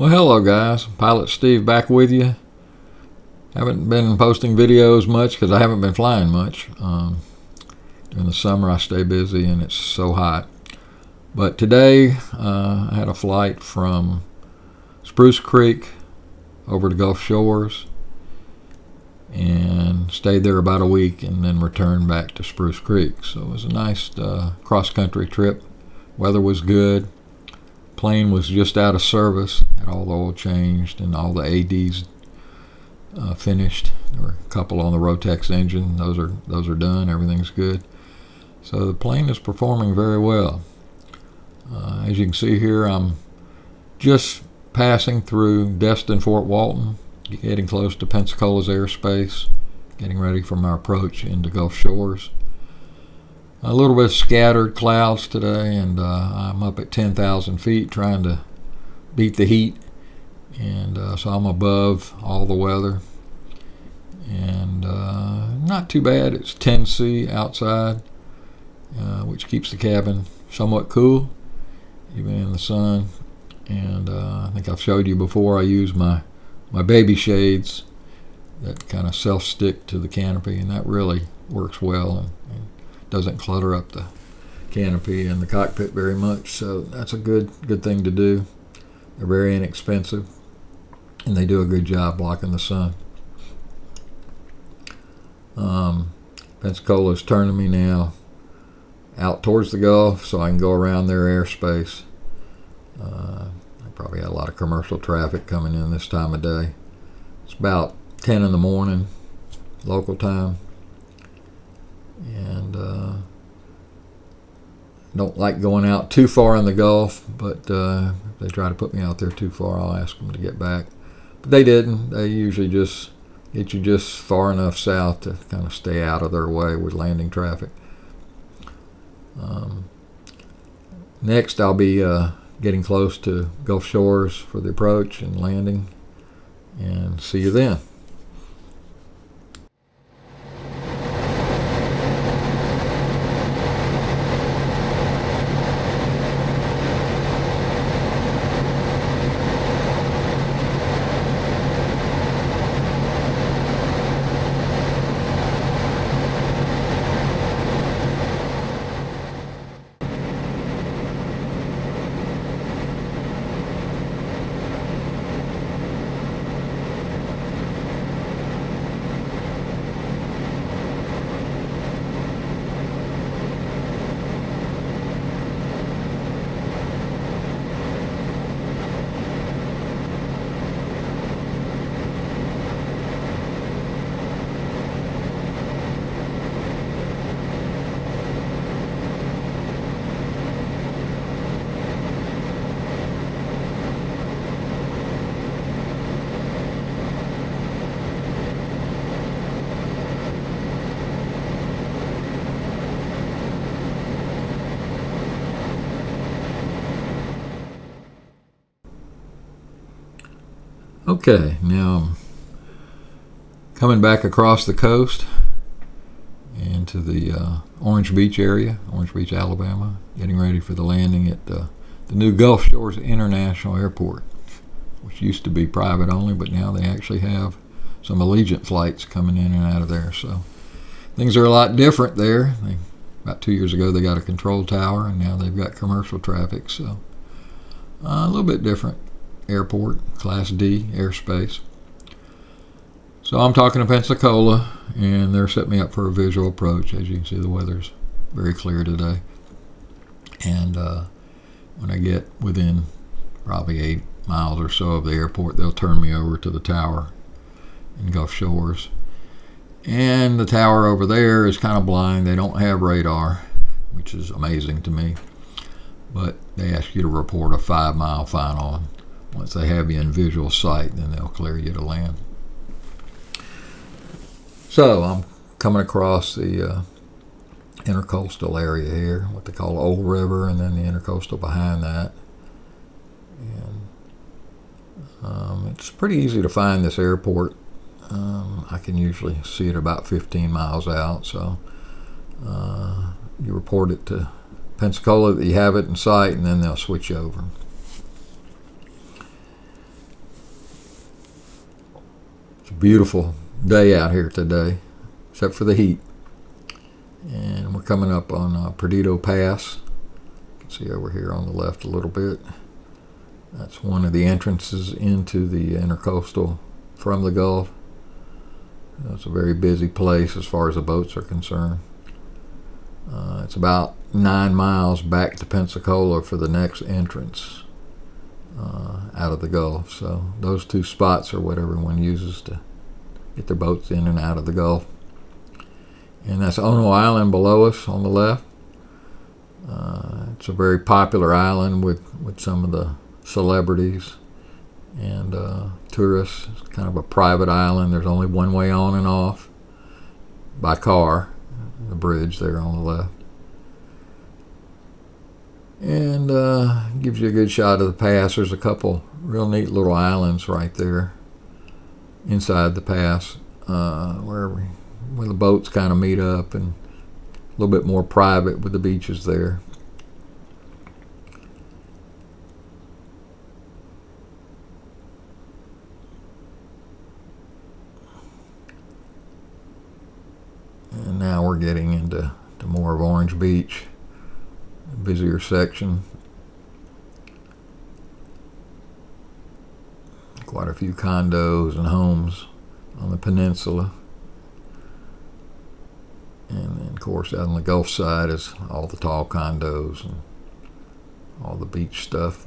Well, hello guys, Pilot Steve back with you. Haven't been posting videos much because I haven't been flying much. In the summer I stay busy and it's so hot. But today I had a flight from Spruce Creek over to Gulf Shores and stayed there about a week and then returned back to Spruce Creek. So it was a nice cross-country trip. Weather was good. Plane was just out of service, had all the oil changed and all the ADs finished. There were a couple on the Rotex engine. Those are done. Everything's good. So the plane is performing very well. As you can see here, I'm just passing through Destin, Fort Walton, getting close to Pensacola's airspace, getting ready for my approach into Gulf Shores. A little bit of scattered clouds today, and I'm up at 10,000 feet trying to beat the heat, and so I'm above all the weather, and not too bad. It's 10°C outside, which keeps the cabin somewhat cool, even in the sun. And I think I've showed you before, I use my baby shades that kind of self-stick to the canopy, and that really works well and doesn't clutter up the canopy and the cockpit very much. So that's a good thing to do. They're very inexpensive and they do a good job blocking the sun. Pensacola is turning me now out towards the Gulf so I can go around their airspace. I probably had a lot of commercial traffic coming in this time of day. It's about 10 in the morning local time, and don't like going out too far in the Gulf, but if they try to put me out there too far, I'll ask them to get back. But they didn't. They usually just get you just far enough south to kind of stay out of their way with landing traffic. Next, I'll be getting close to Gulf Shores for the approach and landing, and see you then. Okay, now I'm coming back across the coast into the Orange Beach area, Orange Beach, Alabama, getting ready for the landing at the new Gulf Shores International Airport, which used to be private only, but now they actually have some Allegiant flights coming in and out of there. So things are a lot different there. About 2 years ago, they got a control tower, and now they've got commercial traffic. So a little bit different airport, Class D airspace. So I'm talking to Pensacola, and they're setting me up for a visual approach. As you can see, the weather's very clear today. And when I get within probably 8 miles or so of the airport, they'll turn me over to the tower in Gulf Shores. And the tower over there is kind of blind. They don't have radar, which is amazing to me. But they ask you to report a 5-mile final. And once they have you in visual sight, then they'll clear you to land. So I'm coming across the intercoastal area here, what they call Old River, and then the intercoastal behind that. And it's pretty easy to find this airport. I can usually see it about 15 miles out, so you report it to Pensacola that you have it in sight, and then they'll switch over. It's a beautiful day out here today, except for the heat. And we're coming up on Perdido Pass. You can see over here on the left a little bit. That's one of the entrances into the Intercoastal from the Gulf. It's a very busy place as far as the boats are concerned. It's about 9 miles back to Pensacola for the next entrance out of the Gulf. So those two spots are what everyone uses to get their boats in and out of the Gulf. And that's Ono Island below us on the left. It's a very popular island with some of the celebrities and tourists. It's kind of a private island. There's only one way on and off by car, the bridge there on the left. And gives you a good shot of the pass. There's a couple real neat little islands right there inside the pass where the boats kind of meet up, and a little bit more private with the beaches there. And now we're getting into more of Orange Beach, a busier section. Quite a few condos and homes on the peninsula. And then, of course, out on the Gulf side is all the tall condos and all the beach stuff.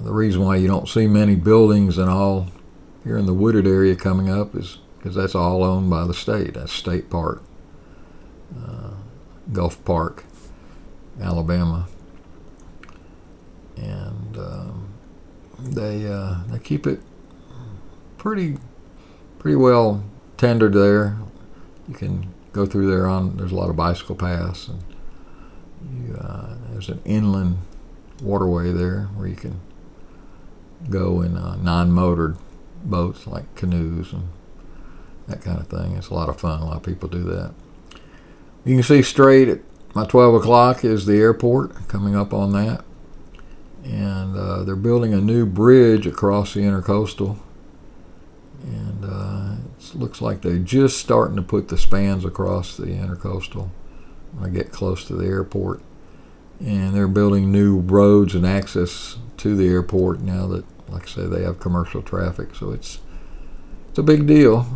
The reason why you don't see many buildings and all here in the wooded area coming up is because that's all owned by the state. That's State Park, Gulf Park, Alabama. And they keep it pretty well tendered there. You can go through there there's a lot of bicycle paths, and there's an inland waterway there where you can go in non-motored boats like canoes and that kind of thing. It's a lot of fun. A lot of people do that. You can see straight at my 12 o'clock is the airport, coming up on that. And they're building a new bridge across the Intercoastal. And it looks like they're just starting to put the spans across the Intercoastal when I get close to the airport. And they're building new roads and access to the airport now that, like I say, they have commercial traffic. So it's a big deal.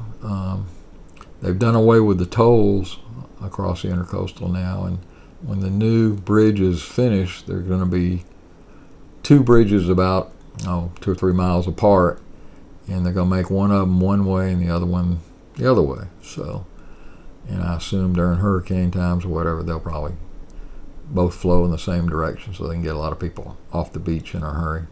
They've done away with the tolls across the Intercoastal now, and when the new bridge is finished, there's going to be two bridges about 2 or 3 miles apart, and they're going to make one of them one way and the other one the other way. So, and I assume during hurricane times or whatever, they'll probably both flow in the same direction so they can get a lot of people off the beach in a hurry.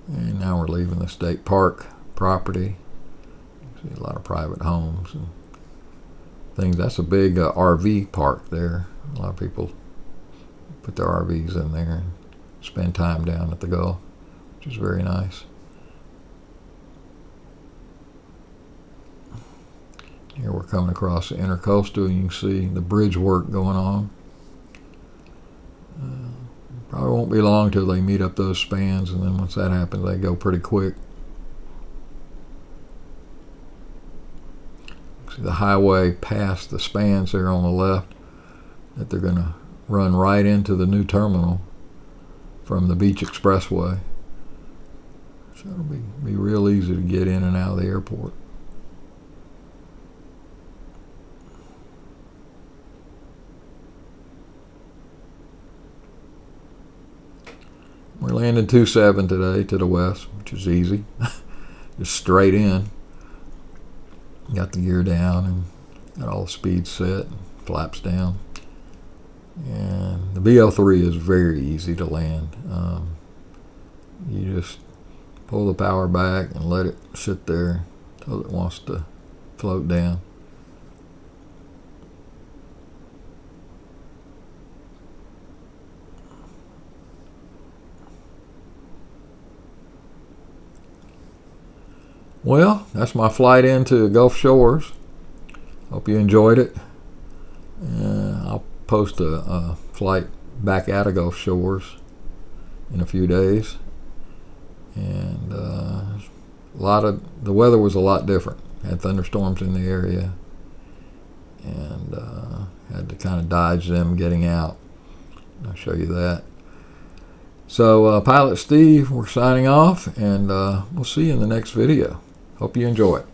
And now we're leaving the state park property. You see a lot of private homes and things. That's a big RV park there. A lot of people put their RVs in there and spend time down at the Gulf, which is very nice. Here we're coming across the Intercoastal, and you can see the bridge work going on. Probably won't be long till they meet up those spans, and then once that happens, they go pretty quick. See the highway past the spans there on the left, that they're going to run right into the new terminal from the Beach Expressway. So it'll be real easy to get in and out of the airport. We're landing 27 today to the west, which is easy. Just straight in. Got the gear down and got all the speed set, flaps down. And the VL3 is very easy to land. You just pull the power back and let it sit there until it wants to float down. Well, that's my flight into Gulf Shores. Hope you enjoyed it. I'll post a flight back out of Gulf Shores in a few days. And the weather was a lot different. Had thunderstorms in the area, and had to kind of dodge them getting out. I'll show you that. So Pilot Steve, we're signing off, and we'll see you in the next video. Hope you enjoy it.